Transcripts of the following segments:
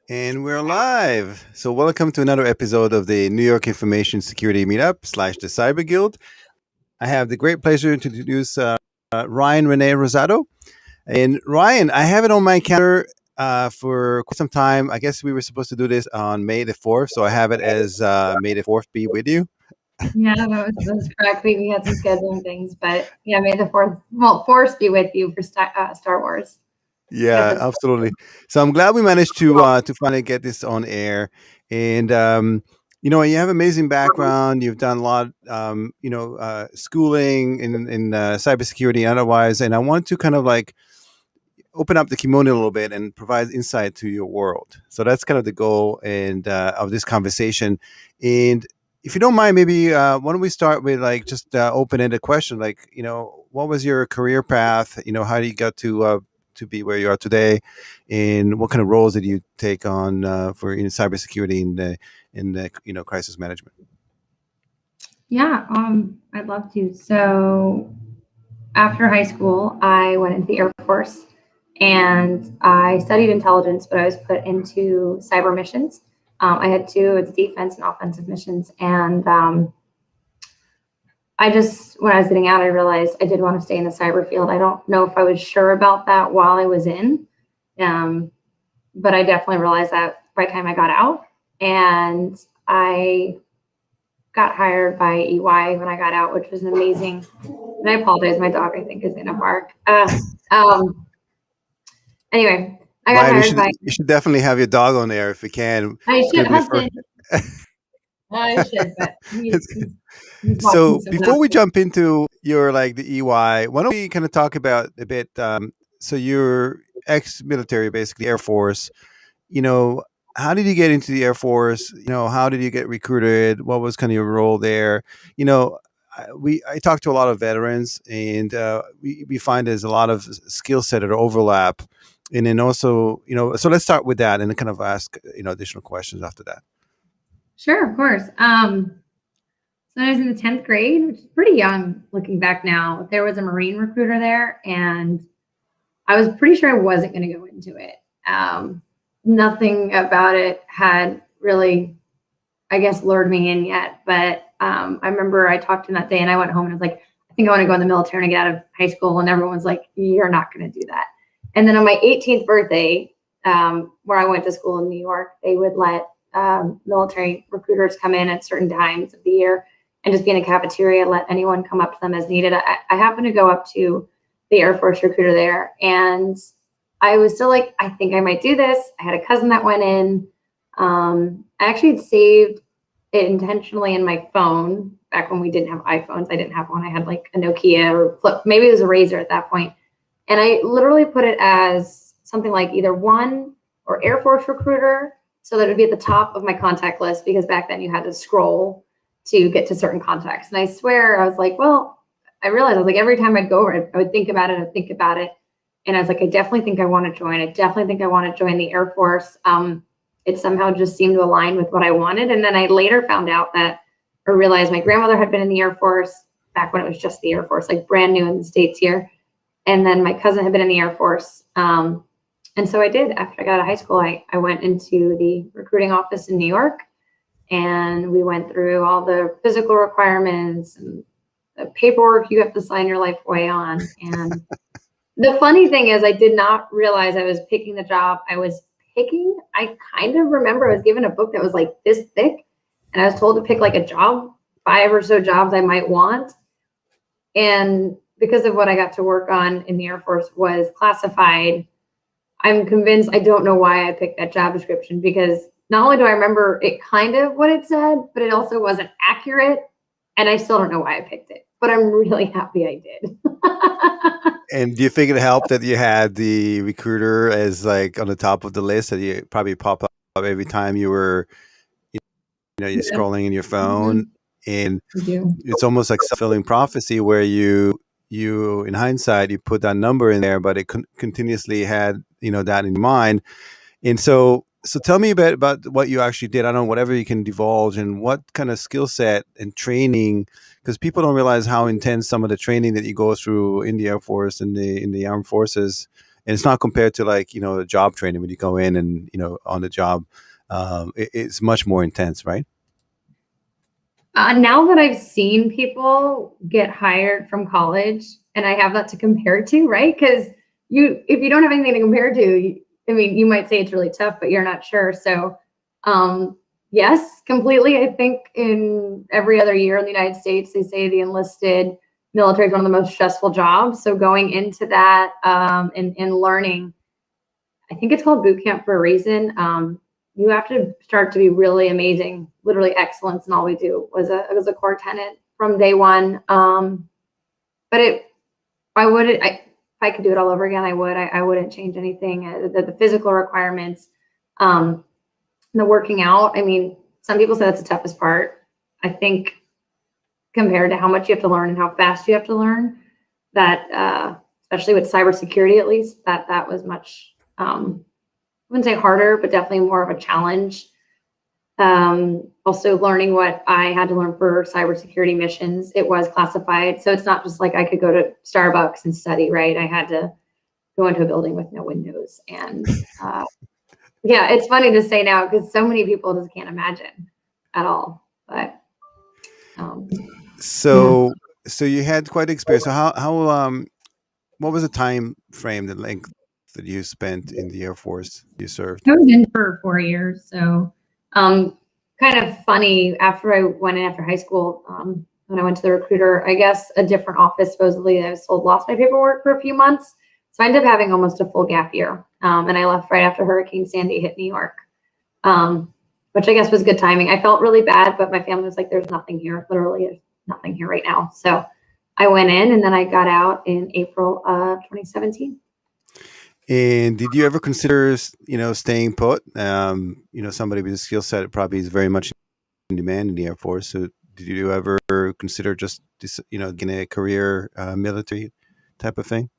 And we're live. So, welcome to another episode of the New York Information Security Meetup / the Cyber Guild. I have the great pleasure to introduce Ryan René Rosado. And Ryan, I have it on my calendar for quite some time. I guess we were supposed to do this on May the 4th. So, I have it as May the 4th be with you. Yeah, that was correct. We had some scheduling things, but yeah, may the force be with you for Star Wars. Yeah, absolutely. So I'm glad we managed to finally get this on air. And you have amazing background. You've done a lot, schooling in cybersecurity and otherwise. And I want to kind of like open up the kimono a little bit and provide insight to your world. So that's kind of the goal and of this conversation. And if you don't mind, maybe why don't we start with like just open-ended question, like what was your career path? How do you got to be where you are today, and what kind of roles did you take on for cybersecurity in the crisis management? Yeah, I'd love to. So after high school, I went into the Air Force and I studied intelligence, but I was put into cyber missions. I had two, it's defense and offensive missions. And when I was getting out, I realized I did want to stay in the cyber field. I don't know if I was sure about that while I was in, but I definitely realized that by the time I got out. And I got hired by EY when I got out, which was an amazing. And I apologize, my dog I think is going to bark. Anyway, I got Ryan, hired by. you should definitely have your dog on there if you can. I It's should, gonna be the husband. I should, but he's So watching before we jump into your like the EY, why don't we kind of talk about a bit? So you're ex-military, basically Air Force. You know, how did you get into the Air Force? How did you get recruited? What was kind of your role there? You know, I talk to a lot of veterans, and we find there's a lot of skill set or overlap. And then also, so let's start with that, and then kind of ask additional questions after that. Sure, of course. So I was in the 10th grade, which is pretty young looking back now. There was a Marine recruiter there, and I was pretty sure I wasn't going to go into it. Nothing about it had really, I guess, lured me in yet. But I remember I talked to him that day, and I went home and I was like, I think I want to go in the military and get out of high school. And everyone's like, you're not going to do that. And then on my 18th birthday, where I went to school in New York, they would let military recruiters come in at certain times of the year and just be in a cafeteria, let anyone come up to them as needed. I happened to go up to the Air Force recruiter there, and I was still like, I think I might do this. I had a cousin that went in. I actually had saved it intentionally in my phone back when we didn't have iPhones. I didn't have one. I had like a Nokia or flip, maybe it was a Razor at that point. And I literally put it as something like either one or Air Force recruiter, so that it would be at the top of my contact list, because back then you had to scroll to get to certain contacts. And I swear I was like, well, I realized I was like, every time I'd go over it, I would think about it. And I was like, I definitely think I want to join. I definitely think I want to join the Air Force. It somehow just seemed to align with what I wanted. And then I later found out or realized my grandmother had been in the Air Force back when it was just the Air Force, like brand new in the States here. And then my cousin had been in the Air Force. And so I did. After I got out of high school, I went into the recruiting office in New York, and we went through all the physical requirements and the paperwork you have to sign your life away on. And the funny thing is, I did not realize I was picking the job I was picking. I kind of remember I was given a book that was like this thick, and I was told to pick like a job, 5 or so jobs I might want. And because of what I got to work on in the Air Force was classified, I'm convinced, I don't know why I picked that job description, because not only do I remember it kind of what it said, but it also wasn't accurate. And I still don't know why I picked it, but I'm really happy I did. And do you think it helped that you had the recruiter as like on the top of the list, that you probably pop up every time you were you're Yeah. scrolling in your Mhm. phone, and I do. it's almost like self-fulfilling prophecy where you in hindsight you put that number in there, but it continuously had that in your mind. And so tell me a bit about what you actually did. I don't know, whatever you can divulge, and what kind of skill set and training, because people don't realize how intense some of the training that you go through in the Air Force and in the armed forces. And it's not compared to like, job training when you go in and, on the job. It's much more intense, right? Now that I've seen people get hired from college, and I have that to compare to, right? Because if you don't have anything to compare to, I mean, you might say it's really tough, but you're not sure. So, yes, completely. I think in every other year in the United States, they say the enlisted military is one of the most stressful jobs. So going into that and learning, I think it's called boot camp for a reason. You have to start to be really amazing, literally excellence in all we do was a core tenet from day one. But I wouldn't, if I could do it all over again, I would. I wouldn't change anything. The physical requirements, um, the working out. I mean, some people say that's the toughest part. I think compared to how much you have to learn and how fast you have to learn, that especially with cybersecurity, at least that was much. I wouldn't say harder, but definitely more of a challenge. Also learning what I had to learn for cybersecurity missions. It was classified. So it's not just like I could go to Starbucks and study, right? I had to go into a building with no windows. And yeah, it's funny to say now because so many people just can't imagine at all. But um, yeah. So you had quite experience. So how what was the time frame, the length that you spent in the Air Force you served? I was in for 4 years. So um, kind of funny after I went in after high school, when I went to the recruiter, I guess a different office supposedly I was told lost my paperwork for a few months. So I ended up having almost a full gap year. And I left right after Hurricane Sandy hit New York, um, which I guess was good timing. I felt really bad, but my family was like, there's nothing here. Literally, there's nothing here right now. So I went in and then I got out in April of 2017. And did you ever consider, staying put? Somebody with a skill set probably is very much in demand in the Air Force. So did you ever consider just, getting a career military type of thing?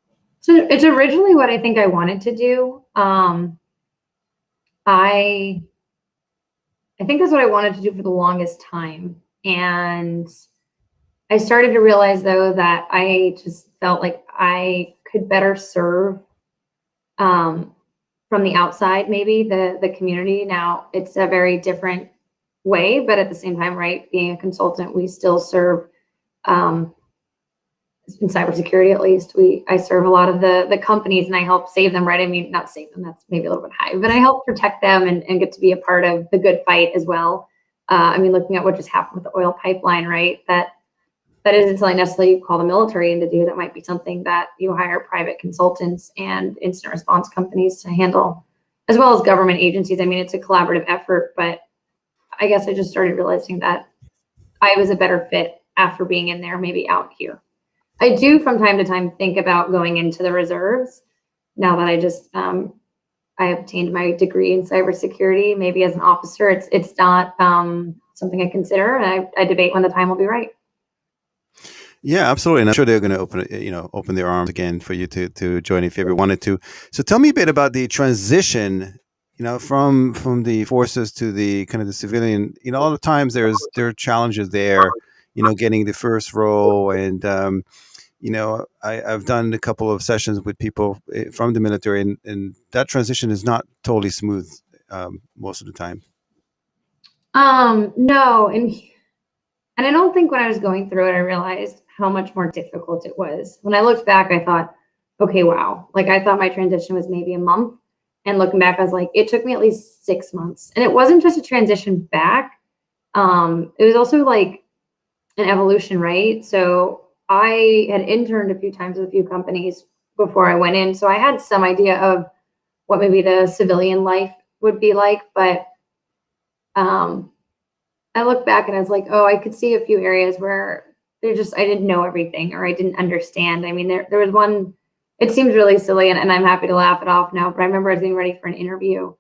So it's originally what I think I wanted to do. I I think that's what I wanted to do for the longest time. And I started to realize though that I just felt like I could better serve um, from the outside, maybe the community. Now it's a very different way, but at the same time, right, being a consultant, we still serve um, in cybersecurity. At least I serve a lot of the companies and I help save them, right? I mean, not save them, that's maybe a little bit high, but I help protect them and get to be a part of the good fight as well. I mean, looking at what just happened with the oil pipeline, right, that isn't something necessarily you call the military in to do. That might be something that you hire private consultants and incident response companies to handle, as well as government agencies. I mean, it's a collaborative effort, but I guess I just started realizing that I was a better fit after being in there, maybe out here. I do from time to time think about going into the reserves now that I obtained my degree in cybersecurity. Maybe as an officer, it's not something I consider, and I debate when the time will be right. Yeah, absolutely. And I'm sure they're going to open their arms again for you to join if you ever wanted to. So tell me a bit about the transition, from the forces to the kind of the civilian. All the times there are challenges there, getting the first role. And I've done a couple of sessions with people from the military, and that transition is not totally smooth most of the time. No, and I don't think when I was going through it, I realized how much more difficult it was. When I looked back, I thought, okay, wow. Like I thought my transition was maybe a month. And looking back, I was like, it took me at least 6 months. And it wasn't just a transition back. It was also like an evolution, right? So I had interned a few times with a few companies before I went in. So I had some idea of what maybe the civilian life would be like. But um, I look back and I was like, oh, I could see a few areas where I didn't know everything or I didn't understand. I mean, there was one, it seems really silly and I'm happy to laugh it off now, but I remember I was getting ready for an interview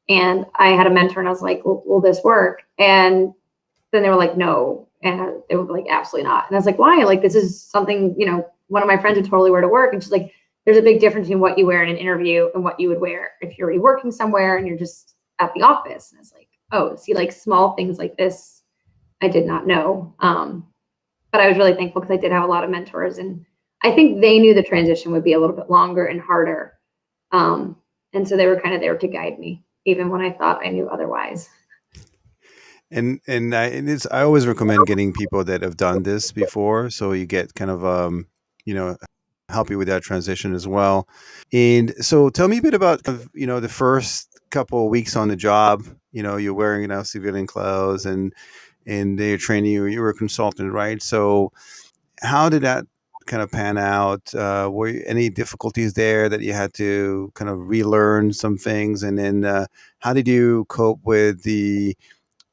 and I had a mentor and I was like, will this work? And then they were like, no. And they were like, absolutely not. And I was like, why? Like, this is something, you know, one of my friends would totally wear to work. And she's like, there's a big difference between what you wear in an interview and what you would wear if you're already working somewhere and you're just at the office. And I was like, oh, see, like small things like this, I did not know. But I was really thankful because I did have a lot of mentors, and I think they knew the transition would be a little bit longer and harder. And so they were kind of there to guide me, even when I thought I knew otherwise. I always recommend getting people that have done this before, so you get kind of you know, help you with that transition as well. And so tell me a bit about the first couple of weeks on the job. You're wearing civilian clothes, and they're training you. You were a consultant, right? So how did that kind of pan out? Were any difficulties there that you had to kind of relearn some things? And then how did you cope with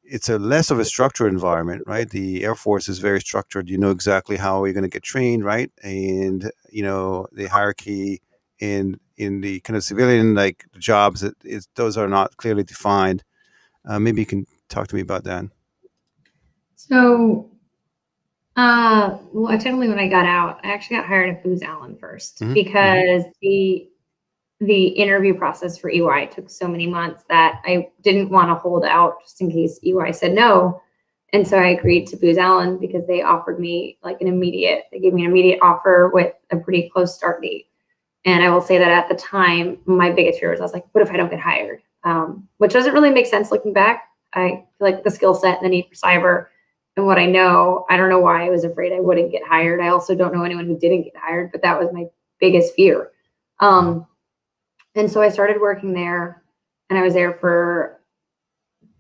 it's a less of a structured environment, right? The Air Force is very structured. You know exactly how you're going to get trained, right? And the hierarchy in the kind of civilian like jobs, those are not clearly defined. Maybe you can talk to me about that. So, well, technically, when I got out, I actually got hired at Booz Allen first Hmm. because the interview process for EY took so many months that I didn't want to hold out just in case EY said no. And so I agreed to Booz Allen because they offered me like they gave me an immediate offer with a pretty close start date. And I will say that at the time, my biggest fear was I was like, what if I don't get hired? Which doesn't really make sense looking back. I feel like the skill set and the need for cyber and what I know, I don't know why I was afraid I wouldn't get hired. I also don't know anyone who didn't get hired, but that was my biggest fear. And so I started working there, and I was there for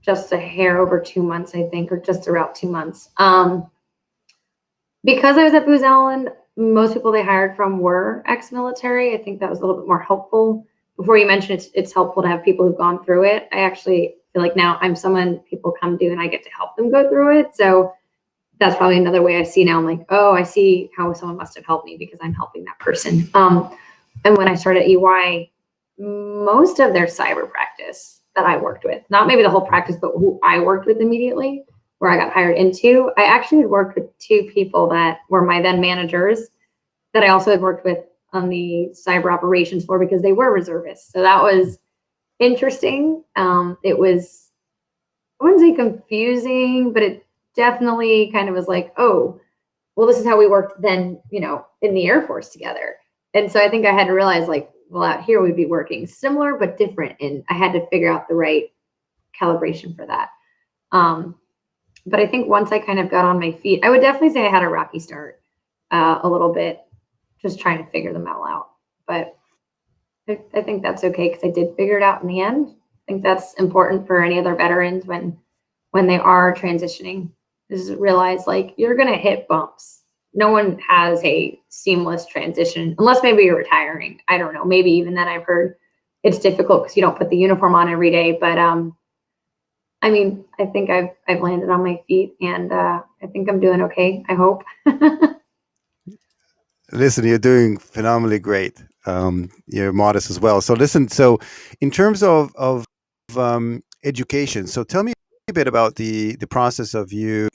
just a hair over 2 months, I think, or just around 2 months. Because I was at Booz Allen, most people they hired from were ex-military. I think that was a little bit more helpful. Before you mentioned it's helpful to have people who've gone through it. I actually feel like now I'm someone people come to and I get to help them go through it. So that's probably another way I see now. I'm like, oh, I see how someone must have helped me because I'm helping that person. And when I started at EY, most of their cyber practice that I worked with, not maybe the whole practice, but who I worked with immediately, where I got hired into, I actually had worked with two people that were my then managers that I also had worked with on the cyber operations floor because they were reservists. So that was interesting. It was, I wouldn't say confusing, but it definitely kind of was like, oh, well, this is how we worked then, in the Air Force together. And so I think I had to realize like, well, out here we'd be working similar but different. And I had to figure out the right calibration for that. But I think once I kind of got on my feet, I would definitely say I had a rocky start a little bit, just trying to figure them all out. But I think that's okay because I did figure it out in the end. I think that's important for any other veterans when they are transitioning, is realize like you're going to hit bumps. No one has a seamless transition unless maybe you're retiring. I don't know. Maybe even then I've heard it's difficult because you don't put the uniform on every day. But I mean, I think I've landed on my feet, and I think I'm doing okay. I hope. Listen, you're doing phenomenally great. You're modest as well. So listen, so in terms of education, so tell me a bit about the process of you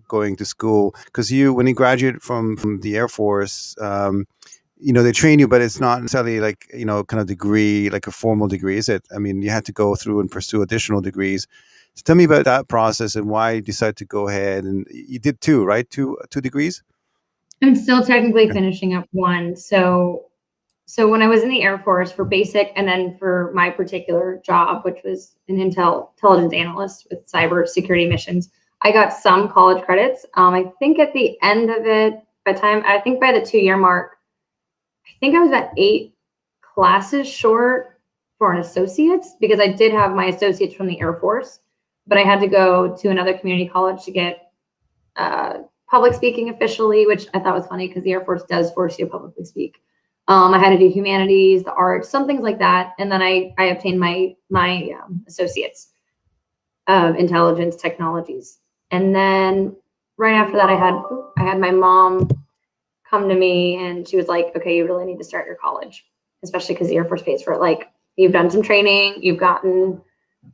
going to school, because when you graduate from the Air Force, they train you, but it's not necessarily like kind of degree, like a formal degree, is it? I mean, you had to go through and pursue additional degrees. So tell me about that process and why you decided to go ahead, and you did two, right? Two degrees. I'm still technically finishing up one. So when I was in the Air Force for basic, and then for my particular job, which was an intelligence analyst with cybersecurity missions, I got some college credits. I think at the end of it, by the 2-year mark, I think I was about 8 classes short for an associate's because I did have my associates from the Air Force, but I had to go to another community college to get public speaking officially, which I thought was funny because the Air Force does force you to publicly speak. I had to do humanities, the arts, some things like that, and then I obtained my associates of intelligence technologies. And then right after that, I had my mom come to me, and she was like, "Okay, you really need to start your college, especially because the Air Force pays for it. Like, you've done some training, you've gotten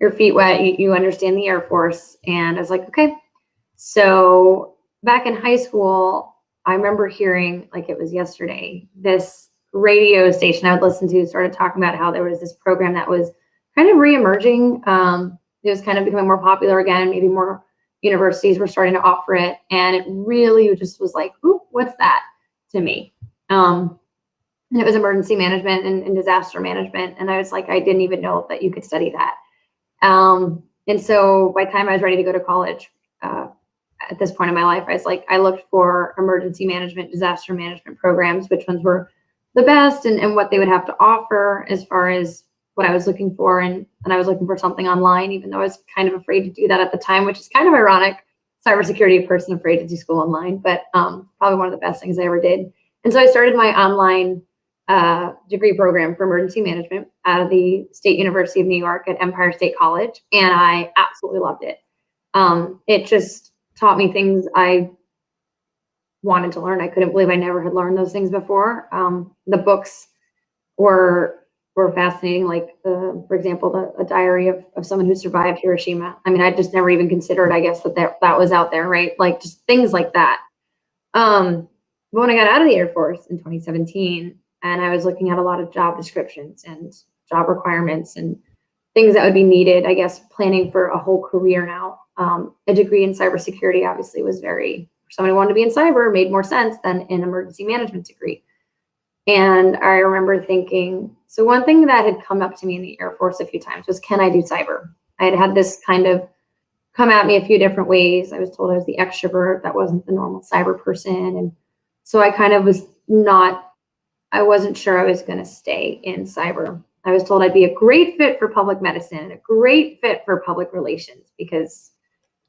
your feet wet, you understand the Air Force." And I was like, "Okay." So back in high school, I remember hearing, like it was yesterday, this radio station I would listen to started talking about how there was this program that was kind of reemerging. It was kind of becoming more popular again. Maybe more universities were starting to offer it. And it really just was like, ooh, what's that to me? And it was emergency management and disaster management. And I was like, I didn't even know that you could study that. And so by the time I was ready to go to college, at this point in my life, I was like, I looked for emergency management, disaster management programs, which ones were the best and what they would have to offer as far as what I was looking for. And I was looking for something online, even though I was kind of afraid to do that at the time, which is kind of ironic. Cybersecurity person afraid to do school online, but probably one of the best things I ever did. And so I started my online degree program for emergency management out of the State University of New York at Empire State College, and I absolutely loved it. It just taught me things I wanted to learn. I couldn't believe I never had learned those things before. The books were fascinating, like for example, a diary of someone who survived Hiroshima. I mean, I just never even considered, I guess, that was out there, right? Like just things like that. But when I got out of the Air Force in 2017, and I was looking at a lot of job descriptions and job requirements and things that would be needed, I guess, planning for a whole career now. A degree in cybersecurity obviously was for someone who wanted to be in cyber, made more sense than an emergency management degree. And I remember thinking, so one thing that had come up to me in the Air Force a few times was, can I do cyber? I had had this kind of come at me a few different ways. I was told I was the extrovert, that wasn't the normal cyber person. And so I kind of I wasn't sure I was going to stay in cyber. I was told I'd be a great fit for public medicine and a great fit for public relations, because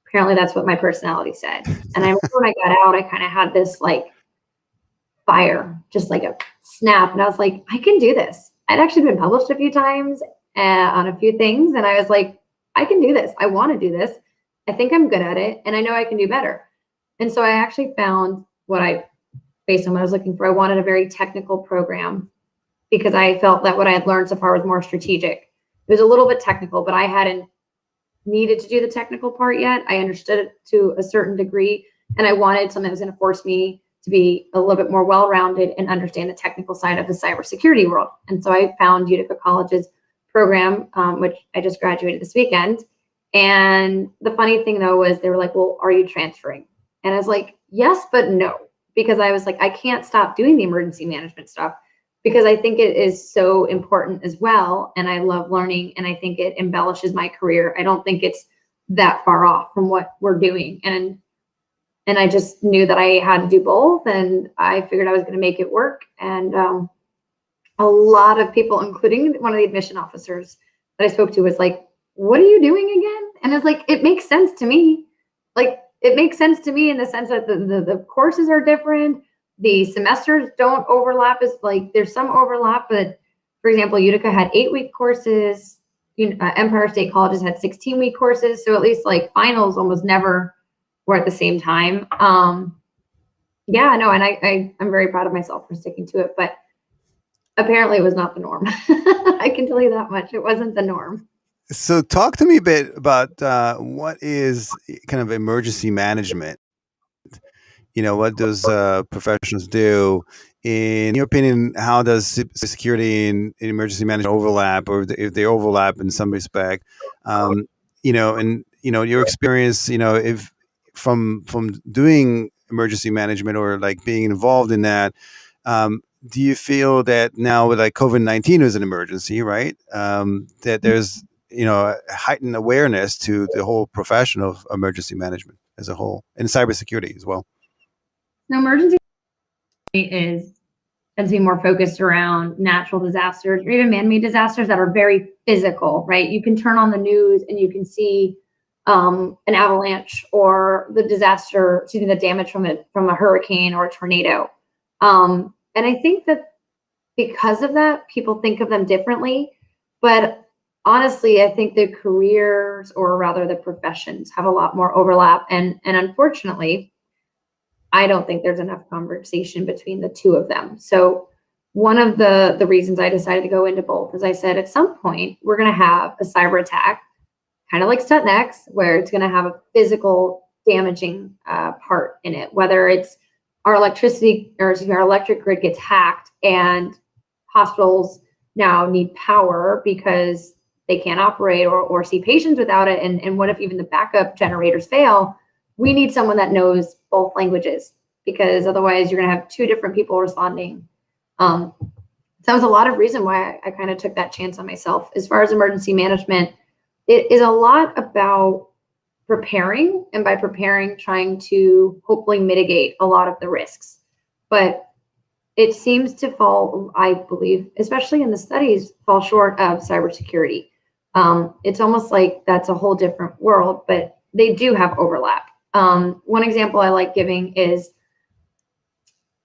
apparently that's what my personality said. And I remember when I got out, I kind of had this like fire, just like a snap. And I was like, I can do this. I'd actually been published a few times on a few things. And I was like, I can do this. I want to do this. I think I'm good at it. And I know I can do better. And so I actually found based on what I was looking for, I wanted a very technical program, because I felt that what I had learned so far was more strategic. It was a little bit technical, but I hadn't needed to do the technical part yet. I understood it to a certain degree, and I wanted something that was going to force me to be a little bit more well-rounded and understand the technical side of the cybersecurity world. And so I found Utica College's program, which I just graduated this weekend. And the funny thing though was they were like, well, are you transferring? And I was like, yes, but no, because I was like, I can't stop doing the emergency management stuff, because I think it is so important as well. And I love learning, and I think it embellishes my career. I don't think it's that far off from what we're doing. And I just knew that I had to do both, and I figured I was going to make it work. And a lot of people, including one of the admission officers that I spoke to, was like, what are you doing again? And it's like, it makes sense to me. Like, it makes sense to me in the sense that the courses are different. The semesters don't overlap, as like there's some overlap, but for example, Utica had 8-week courses. Empire State Colleges had 16-week courses. So at least like finals almost never were at the same time. Yeah, no, and I'm very proud of myself for sticking to it, but apparently it was not the norm. I can tell you that much. It wasn't the norm. So talk to me a bit about what is kind of emergency management. What does professionals do? In your opinion, how does security and emergency management overlap, or if they overlap in some respect? And your experience, if from doing emergency management or like being involved in that, do you feel that now with like COVID-19 is an emergency, right? That there's a heightened awareness to the whole profession of emergency management as a whole, and cybersecurity as well. Now, emergency tends to be more focused around natural disasters or even man-made disasters that are very physical, right? You can turn on the news and you can see an avalanche or the damage from a hurricane or a tornado. And I think that because of that, people think of them differently. But honestly, I think the careers, or rather the professions, have a lot more overlap. And unfortunately, I don't think there's enough conversation between the two of them. So one of the reasons I decided to go into both is I said, at some point, we're going to have a cyber attack, kind of like Stuntnext, where it's going to have a physical damaging part in it, whether it's our our electric grid gets hacked and hospitals now need power because they can't operate or see patients without it. And what if even the backup generators fail? We need someone that knows both languages, because otherwise you're going to have two different people responding. So that was a lot of reason why I kind of took that chance on myself. As far as emergency management, it is a lot about preparing, and by preparing, trying to hopefully mitigate a lot of the risks. But it seems to fall, I believe, especially in the studies, fall short of cybersecurity. It's almost like that's a whole different world, but they do have overlap. One example I like giving is,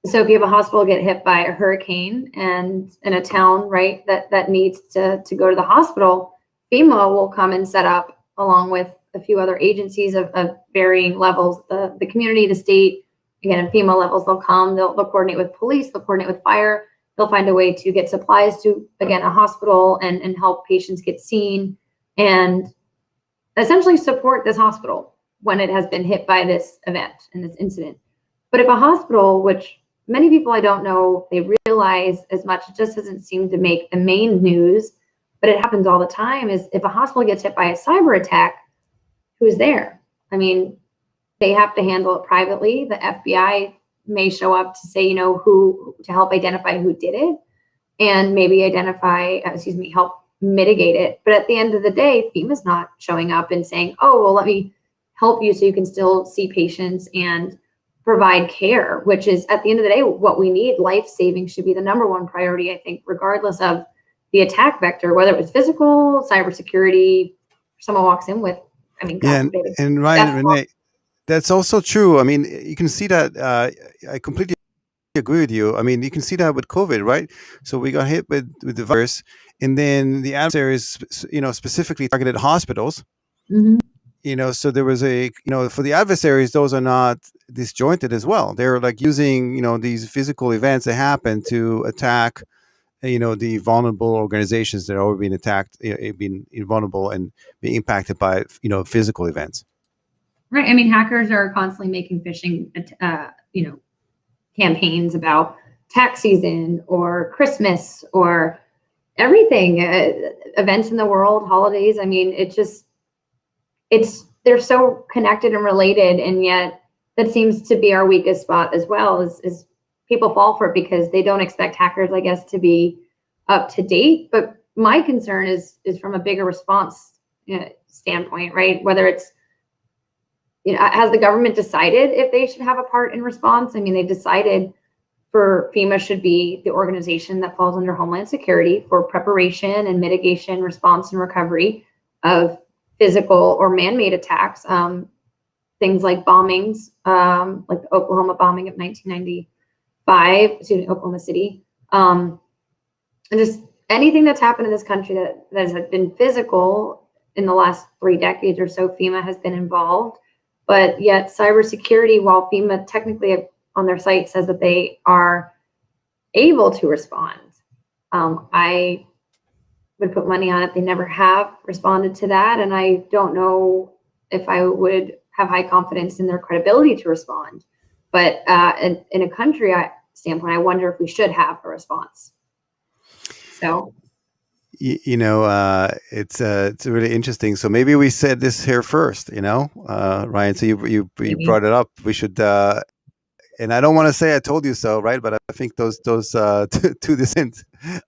so if you have a hospital get hit by a hurricane and in a town, right, that needs to go to the hospital, FEMA will come and set up, along with a few other agencies of varying levels, the community, the state, again, FEMA levels, they'll come, they'll coordinate with police, they'll coordinate with fire, they'll find a way to get supplies to, again, a hospital and help patients get seen and essentially support this hospital when it has been hit by this event and this incident. But if a hospital, which many people I don't know, they realize as much, it just doesn't seem to make the main news, but it happens all the time, is if a hospital gets hit by a cyber attack, who's there? I mean, they have to handle it privately. The FBI may show up to say, who, to help identify who did it and maybe help mitigate it. But at the end of the day, FEMA's not showing up and saying, oh, well, let me help you so you can still see patients and provide care, which is, at the end of the day, what we need. Life saving should be the number one priority, I think, regardless of the attack vector, whether it was physical, cybersecurity, someone walks in with, Yeah, and Ryan, Renee, that's also true. I mean, you can see that. I completely agree with you. I mean, you can see that with COVID, right? So we got hit with the virus, and then the adversaries, specifically targeted hospitals. Mm-hmm. So there was for the adversaries, those are not disjointed as well. They're like using, these physical events that happen to attack, the vulnerable organizations that are already being attacked, being vulnerable and being impacted by, physical events. Right. I mean, hackers are constantly making phishing, campaigns about tax season or Christmas or everything, events in the world, holidays. I mean, they're so connected and related, and yet that seems to be our weakest spot as well. Is people fall for it because they don't expect hackers, I guess, to be up to date. But my concern is from a bigger response standpoint, right? Whether it's, has the government decided if they should have a part in response? I mean, they've decided for FEMA should be the organization that falls under Homeland Security for preparation and mitigation, response and recovery of physical or man-made attacks, things like bombings, like the Oklahoma bombing of 1995, Oklahoma City, and just anything that's happened in this country that has been physical in the last 3 decades or so. FEMA has been involved, but yet cybersecurity, while FEMA technically on their site says that they are able to respond, I would put money on it they never have responded to that, and I don't know if I would have high confidence in their credibility to respond. But in a country standpoint, I wonder if we should have a response. So, it's really interesting. So maybe we said this here first, Ryan. So you brought it up. We should. And I don't want to say I told you so, right? But I think those two decisions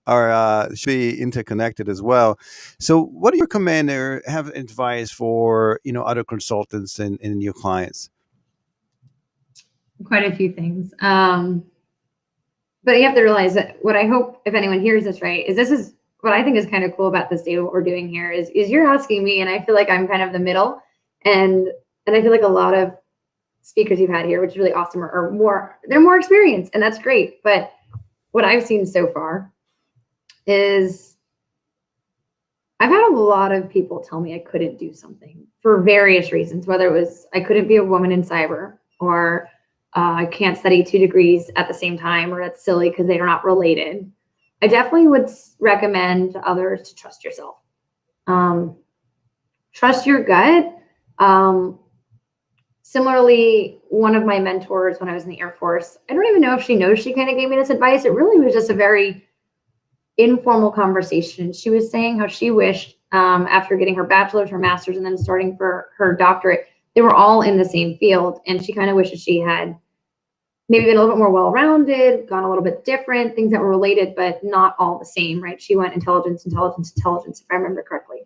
are should be interconnected as well. So, what do you recommend or have advice for other consultants and your clients? quite a few things. But you have to realize that what I hope, if anyone hears this right, is this is what I think is kind of cool about this day. What we're doing here is you're asking me, and I feel like I'm kind of the middle, and I feel like a lot of speakers you've had here, which is really awesome, they're more experienced, and that's great. But what I've seen so far is I've had a lot of people tell me I couldn't do something for various reasons, whether it was I couldn't be a woman in cyber, or I can't study 2 degrees at the same time, or that's silly because they're not related. I definitely would recommend to others to trust yourself. Trust your gut. Similarly, one of my mentors when I was in the Air Force, I don't even know if she knows she kind of gave me this advice. It really was just a very informal conversation. She was saying how she wished after getting her bachelor's, her master's, and then starting for her doctorate, they were all in the same field. And she kind of wishes she had maybe been a little bit more well-rounded, gone a little bit different, things that were related, but not all the same, right? She went intelligence, intelligence, intelligence, if I remember correctly.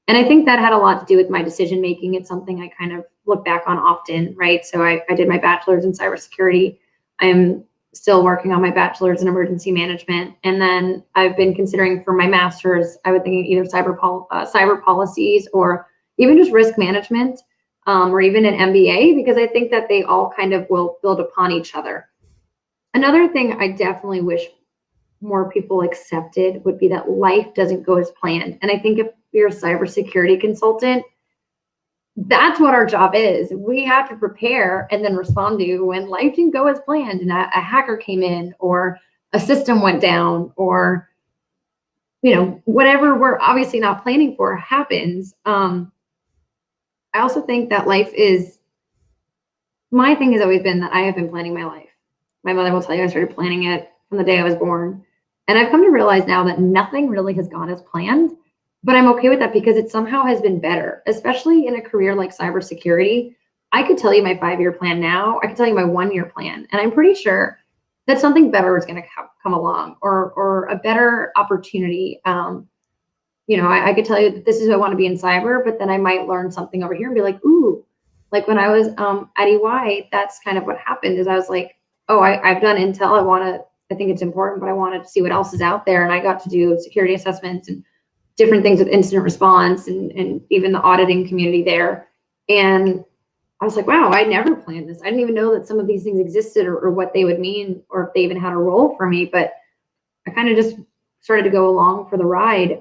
And I think that had a lot to do with my decision-making. It's something I kind of look back on often, right? So I did my bachelor's in cybersecurity. I'm still working on my bachelor's in emergency management. And then I've been considering for my master's, I would think either cyber policies or even just risk management, or even an MBA, because I think that they all kind of will build upon each other. Another thing I definitely wish more people accepted would be that life doesn't go as planned. And I think if you're a cybersecurity consultant, that's what our job is. We have to prepare and then respond to when life didn't go as planned and a hacker came in or a system went down or, you know, whatever we're obviously not planning for happens. I also think that my thing has always been that I have been planning my life. My mother will tell you I started planning it from the day I was born. And I've come to realize now that nothing really has gone as planned, but I'm okay with that because it somehow has been better, especially in a career like cybersecurity. I could tell you my 5-year plan now. I could tell you my 1-year plan. And I'm pretty sure that something better is going to come along or a better opportunity. You know, I could tell you that this is who I want to be in cyber, but then I might learn something over here and be like, ooh, like when I was at EY, that's kind of what happened is I was like, oh, I've done Intel. I think it's important, but I wanted to see what else is out there. And I got to do security assessments and different things with incident response and even the auditing community there. And I was like, wow, I never planned this. I didn't even know that some of these things existed or what they would mean or if they even had a role for me. But I kind of just started to go along for the ride.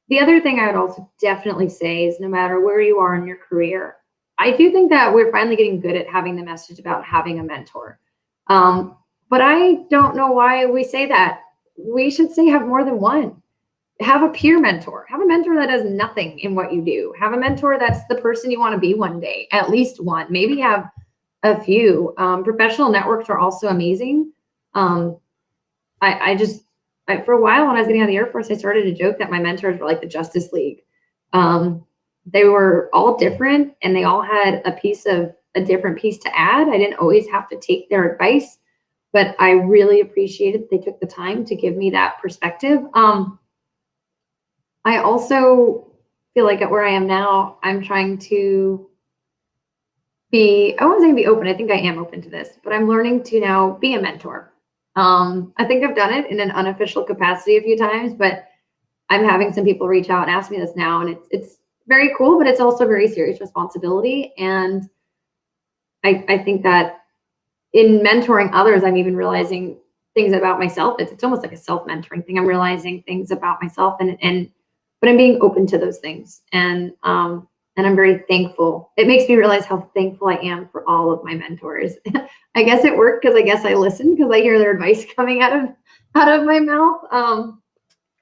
The other thing I would also definitely say is no matter where you are in your career, I do think that we're finally getting good at having the message about having a mentor. But I don't know why we say that. We should say have more than one. Have a peer mentor. Have a mentor that does nothing in what you do. Have a mentor that's the person you want to be one day, at least one. Maybe have a few. Professional networks are also amazing. For a while when I was getting out of the Air Force, I started to joke that my mentors were like the Justice League. They were all different and they all had a different piece to add. I didn't always have to take their advice, but I really appreciated they took the time to give me that perspective. I also feel like at where I am now, I'm trying to I won't say be open. I think I am open to this, but I'm learning to now be a mentor. I think I've done it in an unofficial capacity a few times, but I'm having some people reach out and ask me this now, and it's very cool, but it's also very serious responsibility. And I think that in mentoring others, I'm even realizing things about myself. It's almost like a self-mentoring thing. I'm realizing things about myself but I'm being open to those things. And I'm very thankful. It makes me realize how thankful I am for all of my mentors. I guess it worked because I guess I listened because I hear their advice coming out of my mouth.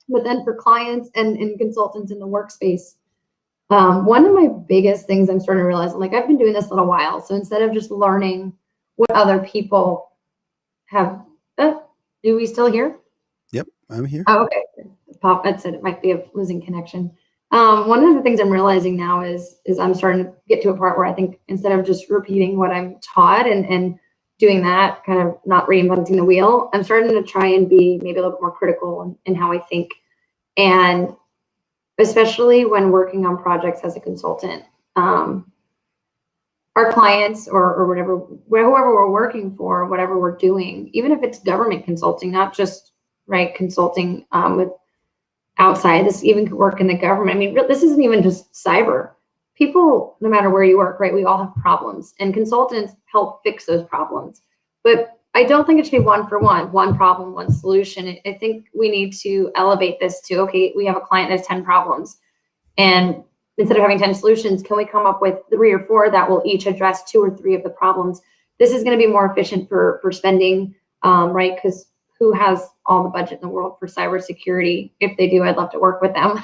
But then for clients and consultants in the workspace, one of my biggest things I'm starting to realize, like I've been doing this a little while. So instead of just learning what other people have, do we still hear? Yep, I'm here. Oh, okay. Pop, that said it might be a losing connection. One of the things I'm realizing now is I'm starting to get to a part where I think instead of just repeating what I'm taught and doing that, kind of not reinventing the wheel, I'm starting to try and be maybe a little bit more critical in how I think. And especially when working on projects as a consultant, our clients or whatever, whoever we're working for, whatever we're doing, even if it's government consulting, not just consulting with outside, this even could work in the government. I mean, this isn't even just cyber. People, no matter where you work, right, we all have problems and consultants help fix those problems. But I don't think it should be one for one problem, one solution. I think we need to elevate this to, okay, we have a client that has 10 problems. And instead of having 10 solutions, can we come up with 3 or 4 that will each address 2 or 3 of the problems? This is going to be more efficient for spending, right? Because who has all the budget in the world for cybersecurity? If they do, I'd love to work with them.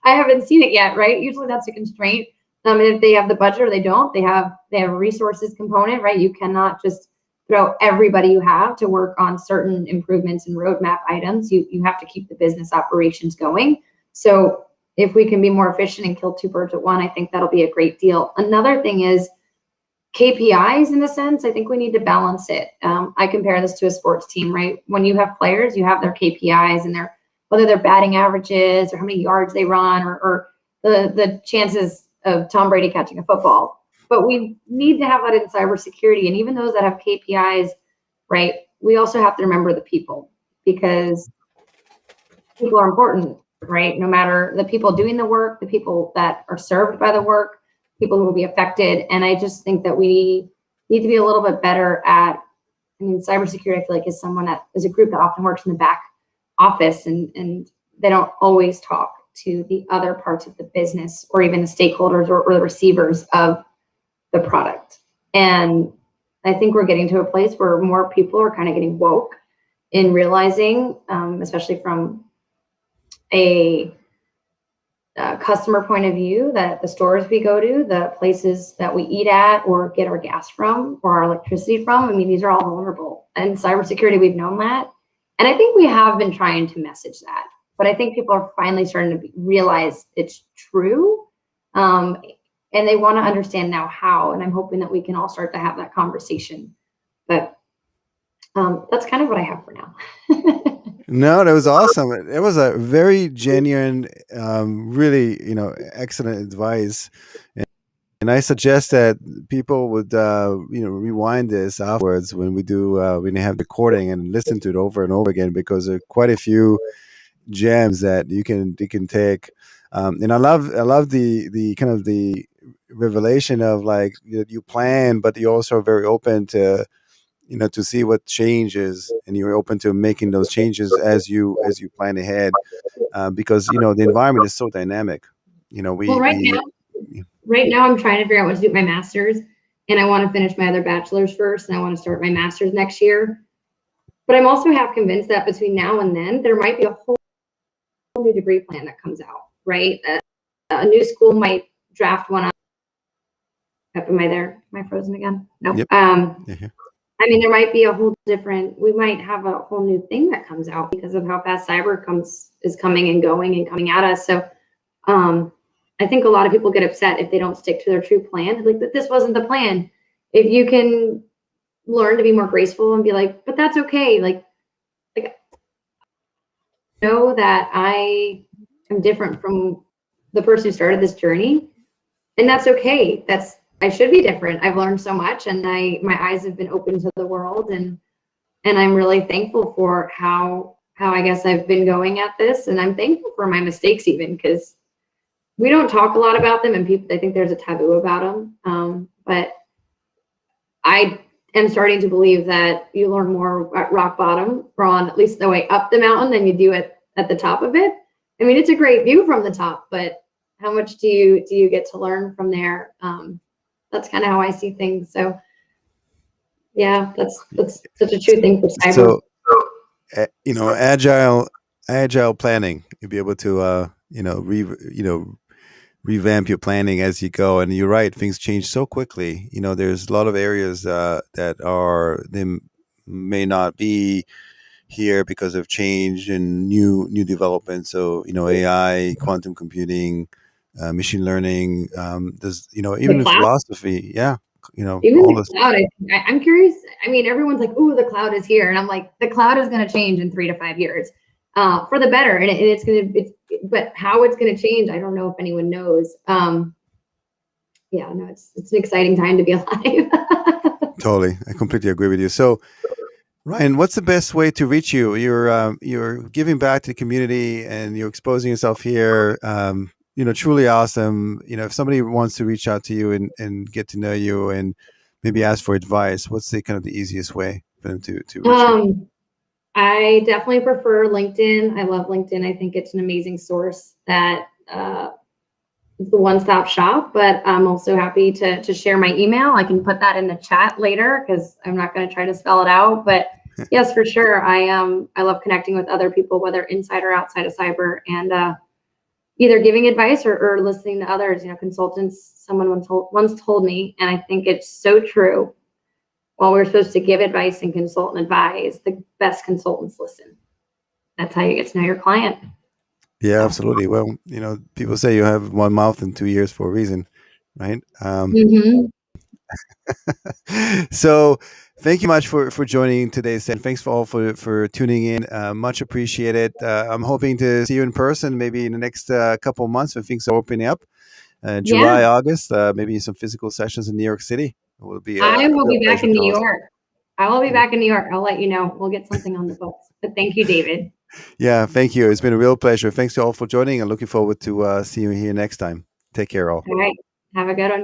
I haven't seen it yet, right? Usually that's a constraint. And if they have the budget or they don't, they have a resources component, right? You cannot just throw everybody you have to work on certain improvements and roadmap items. You have to keep the business operations going. So if we can be more efficient and kill two birds with one, I think that'll be a great deal. Another thing is KPIs in a sense. I think we need to balance it. I compare this to a sports team, right? When you have players, you have their KPIs and their, whether they're batting averages or how many yards they run or the chances of Tom Brady catching a football. But we need to have that in cybersecurity. And even those that have KPIs, right, we also have to remember the people, because people are important, right? No matter the people doing the work, the people that are served by the work, people who will be affected. And I just think that we need to be a little bit better at, I mean, cybersecurity, I feel like, is someone that is a group that often works in the back office and they don't always talk to the other parts of the business or even the stakeholders or the receivers of the product. And I think we're getting to a place where more people are kind of getting woke in realizing, especially from a customer point of view, that the stores we go to, the places that we eat at or get our gas from or our electricity from, I mean, these are all vulnerable. And cybersecurity, we've known that. And I think we have been trying to message that. But I think people are finally starting to realize it's true. And they want to understand now how. And I'm hoping that we can all start to have that conversation. But that's kind of what I have for now. No, that was awesome. It was a very genuine, really, excellent advice. And I suggest that people would, rewind this afterwards when when they have the recording and listen to it over and over again, because there are quite a few gems that you can take. And I love the kind of the revelation of, like, you plan, but you're also very open to, to see what changes, and you're open to making those changes as you plan ahead, because the environment is so dynamic. Well, We right we now, I'm trying to figure out what to do with my master's, and I want to finish my other bachelor's first, and I want to start my master's next year. But I'm also half convinced that between now and then, there might be a whole new degree plan that comes out, right? A new school might draft one up. Am I there? Am I frozen again? No. Yep. Yeah. I mean, there might be a whole different, we might have a whole new thing that comes out because of how fast cyber is coming and going and coming at us. So I think a lot of people get upset if they don't stick to their true plan. Like, but this wasn't the plan. If you can learn to be more graceful and be like, but that's okay. Like know that I am different from the person who started this journey, and that's okay. I should be different. I've learned so much, and my eyes have been open to the world, and I'm really thankful for how I guess I've been going at this, and I'm thankful for my mistakes, even because we don't talk a lot about them, and people, I think there's a taboo about them. But I am starting to believe that you learn more at rock bottom, or on at least the way up the mountain, than you do at the top of it. I mean, it's a great view from the top, but how much do you get to learn from there? That's kind of how I see things. So yeah, that's such a true thing for cyber. So, agile planning. You'll be able to, revamp your planning as you go. And you're right, things change so quickly. There's a lot of areas they may not be here because of change and new developments. So, AI, quantum computing, machine learning. There's, even in philosophy. Yeah. Even all the this. cloud, I'm curious. I mean, everyone's like, "Ooh, the cloud is here," and I'm like, "The cloud is going to change in 3 to 5 years, for the better." And it's going to, but how it's going to change, I don't know if anyone knows. Yeah, no, it's an exciting time to be alive. Totally, I completely agree with you. So, Ryan, what's the best way to reach you? You're giving back to the community and you're exposing yourself here. Truly awesome. If somebody wants to reach out to you and get to know you and maybe ask for advice, what's the kind of the easiest way for them to reach you? I definitely prefer LinkedIn. I love LinkedIn. I think it's an amazing source that is the one-stop shop. But I'm also happy to share my email. I can put that in the chat later because I'm not going to try to spell it out. But yes, for sure. I love connecting with other people, whether inside or outside of cyber. And either giving advice or listening to others. Consultants, someone once told me, and I think it's so true. While we're supposed to give advice and consult and advise, the best consultants listen. That's how you get to know your client. Yeah, So. absolutely. Well, people say you have one mouth and 2 ears for a reason, right? Mhm. So thank you much for joining today's session. Thanks for all for tuning in. Much appreciated. I'm hoping to see you in person maybe in the next couple of months when things are opening up. Yeah, July, August, maybe some physical sessions in New York City. It will be a I will real be back pleasure in to New host. York. I will be back in New York. I'll let you know. We'll get something on the books. But thank you, David. Yeah, thank you. It's been a real pleasure. Thanks to all for joining and looking forward to seeing you here next time. Take care, all. All right. Have a good one.